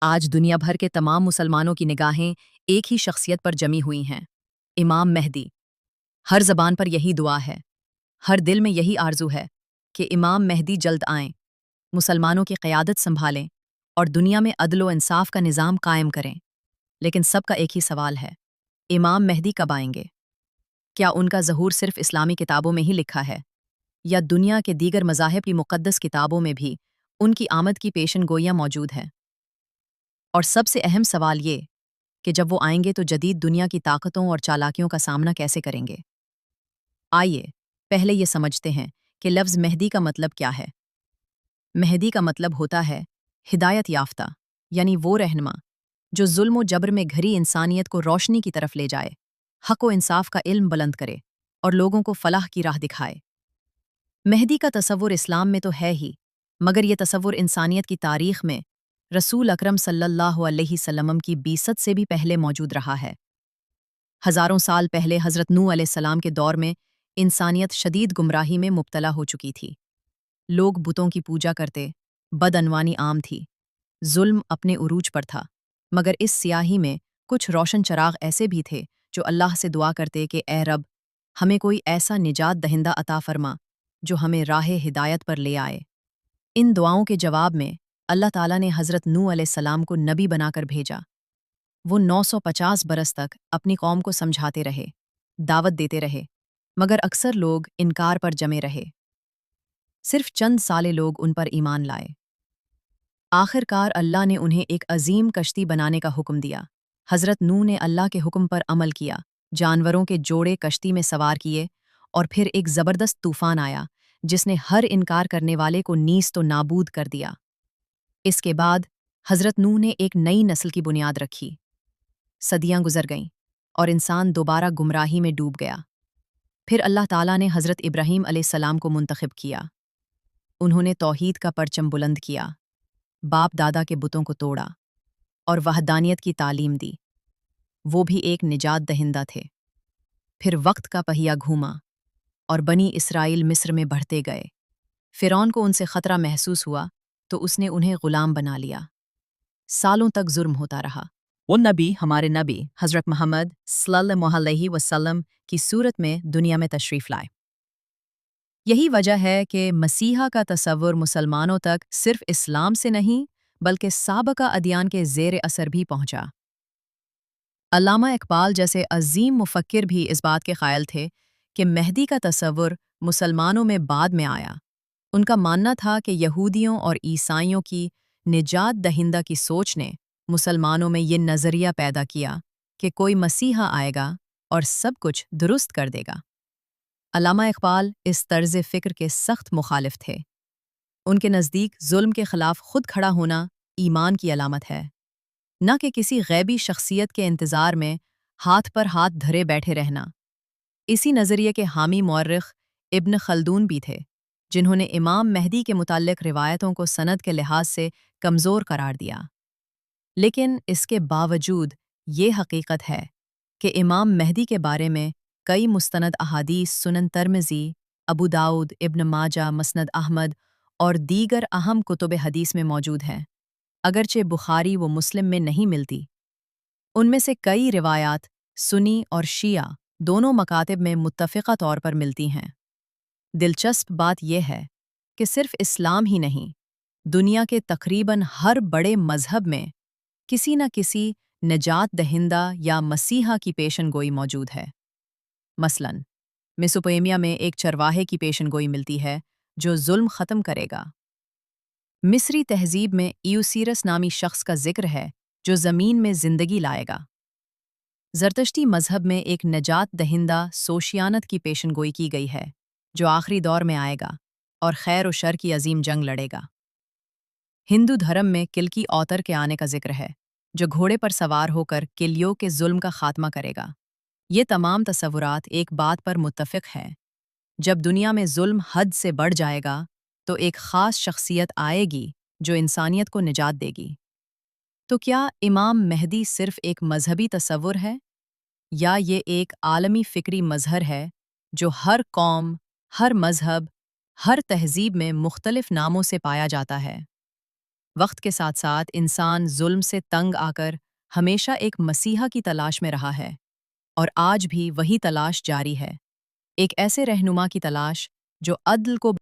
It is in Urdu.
آج دنیا بھر کے تمام مسلمانوں کی نگاہیں ایک ہی شخصیت پر جمی ہوئی ہیں، امام مہدی۔ ہر زبان پر یہی دعا ہے، ہر دل میں یہی آرزو ہے کہ امام مہدی جلد آئیں، مسلمانوں کی قیادت سنبھالیں اور دنیا میں عدل و انصاف کا نظام قائم کریں۔ لیکن سب کا ایک ہی سوال ہے، امام مہدی کب آئیں گے؟ کیا ان کا ظہور صرف اسلامی کتابوں میں ہی لکھا ہے، یا دنیا کے دیگر مذاہب کی مقدس کتابوں میں بھی ان کی آمد کی پیشن گوئیاں موجود ہیں؟ اور سب سے اہم سوال یہ کہ جب وہ آئیں گے تو جدید دنیا کی طاقتوں اور چالاکیوں کا سامنا کیسے کریں گے؟ آئیے پہلے یہ سمجھتے ہیں کہ لفظ مہدی کا مطلب کیا ہے۔ مہدی کا مطلب ہوتا ہے ہدایت یافتہ، یعنی وہ رہنما جو ظلم و جبر میں گھری انسانیت کو روشنی کی طرف لے جائے، حق و انصاف کا علم بلند کرے اور لوگوں کو فلاح کی راہ دکھائے۔ مہدی کا تصور اسلام میں تو ہے ہی، مگر یہ تصور انسانیت کی تاریخ میں رسول اکرم صلی اللہ علیہ وسلم کی بعثت سے بھی پہلے موجود رہا ہے۔ ہزاروں سال پہلے حضرت نوح علیہ السلام کے دور میں انسانیت شدید گمراہی میں مبتلا ہو چکی تھی۔ لوگ بتوں کی پوجا کرتے، بدعنوانی عام تھی، ظلم اپنے عروج پر تھا، مگر اس سیاہی میں کچھ روشن چراغ ایسے بھی تھے جو اللہ سے دعا کرتے کہ اے رب، ہمیں کوئی ایسا نجات دہندہ عطا فرما جو ہمیں راہ ہدایت پر لے آئے۔ ان دعاؤں کے جواب میں اللہ تعالیٰ نے حضرت نوح علیہ السلام کو نبی بنا کر بھیجا۔ وہ 950 برس تک اپنی قوم کو سمجھاتے رہے، دعوت دیتے رہے، مگر اکثر لوگ انکار پر جمے رہے۔ صرف چند سالے لوگ ان پر ایمان لائے۔ آخر کار اللہ نے انہیں ایک عظیم کشتی بنانے کا حکم دیا۔ حضرت نوح نے اللہ کے حکم پر عمل کیا، جانوروں کے جوڑے کشتی میں سوار کیے، اور پھر ایک زبردست طوفان آیا جس نے ہر انکار کرنے والے کو نیست و نابود کر دیا۔ اس کے بعد حضرت نوح نے ایک نئی نسل کی بنیاد رکھی۔ صدیاں گزر گئیں اور انسان دوبارہ گمراہی میں ڈوب گیا۔ پھر اللہ تعالیٰ نے حضرت ابراہیم علیہ السلام کو منتخب کیا۔ انہوں نے توحید کا پرچم بلند کیا، باپ دادا کے بتوں کو توڑا اور وحدانیت کی تعلیم دی۔ وہ بھی ایک نجات دہندہ تھے۔ پھر وقت کا پہیہ گھوما اور بنی اسرائیل مصر میں بڑھتے گئے۔ فرعون کو ان سے خطرہ محسوس ہوا تو اس نے انہیں غلام بنا لیا۔ سالوں تک ظلم ہوتا رہا۔ وہ نبی، ہمارے نبی حضرت محمد صلی اللہ علیہ وسلم کی صورت میں دنیا میں تشریف لائے۔ یہی وجہ ہے کہ مسیحا کا تصور مسلمانوں تک صرف اسلام سے نہیں بلکہ سابقہ ادیان کے زیر اثر بھی پہنچا۔ علامہ اقبال جیسے عظیم مفکر بھی اس بات کے قائل تھے کہ مہدی کا تصور مسلمانوں میں بعد میں آیا۔ ان کا ماننا تھا کہ یہودیوں اور عیسائیوں کی نجات دہندہ کی سوچ نے مسلمانوں میں یہ نظریہ پیدا کیا کہ کوئی مسیحا آئے گا اور سب کچھ درست کر دے گا۔ علامہ اقبال اس طرز فکر کے سخت مخالف تھے۔ ان کے نزدیک ظلم کے خلاف خود کھڑا ہونا ایمان کی علامت ہے، نہ کہ کسی غیبی شخصیت کے انتظار میں ہاتھ پر ہاتھ دھرے بیٹھے رہنا۔ اسی نظریے کے حامی مورخ ابن خلدون بھی تھے، جنہوں نے امام مہدی کے متعلق روایتوں کو سند کے لحاظ سے کمزور قرار دیا۔ لیکن اس کے باوجود یہ حقیقت ہے کہ امام مہدی کے بارے میں کئی مستند احادیث سنن ترمذی، ابو داؤد، ابن ماجہ، مسند احمد اور دیگر اہم کتب حدیث میں موجود ہیں، اگرچہ بخاری و مسلم میں نہیں ملتی۔ ان میں سے کئی روایات سنی اور شیعہ دونوں مکاتب میں متفقہ طور پر ملتی ہیں۔ دلچسپ بات یہ ہے کہ صرف اسلام ہی نہیں، دنیا کے تقریباً ہر بڑے مذہب میں کسی نہ کسی نجات دہندہ یا مسیحا کی پیشن گوئی موجود ہے۔ مثلاً میسوپوٹیمیا میں ایک چرواہے کی پیشن گوئی ملتی ہے جو ظلم ختم کرے گا۔ مصری تہذیب میں ایوسیرس نامی شخص کا ذکر ہے جو زمین میں زندگی لائے گا۔ زرتشتی مذہب میں ایک نجات دہندہ سوشیانت کی پیشن گوئی کی گئی ہے جو آخری دور میں آئے گا اور خیر و شر کی عظیم جنگ لڑے گا۔ ہندو دھرم میں کلکی اوتر کے آنے کا ذکر ہے جو گھوڑے پر سوار ہو کر کلیوں کے ظلم کا خاتمہ کرے گا۔ یہ تمام تصورات ایک بات پر متفق ہیں، جب دنیا میں ظلم حد سے بڑھ جائے گا تو ایک خاص شخصیت آئے گی جو انسانیت کو نجات دے گی۔ تو کیا امام مہدی صرف ایک مذہبی تصور ہے، یا یہ ایک عالمی فکری مظہر ہے جو ہر قوم، ہر مذہب، ہر تہذیب میں مختلف ناموں سے پایا جاتا ہے؟ وقت کے ساتھ ساتھ انسان ظلم سے تنگ آ کر ہمیشہ ایک مسیحا کی تلاش میں رہا ہے، اور آج بھی وہی تلاش جاری ہے، ایک ایسے رہنما کی تلاش جو عدل کو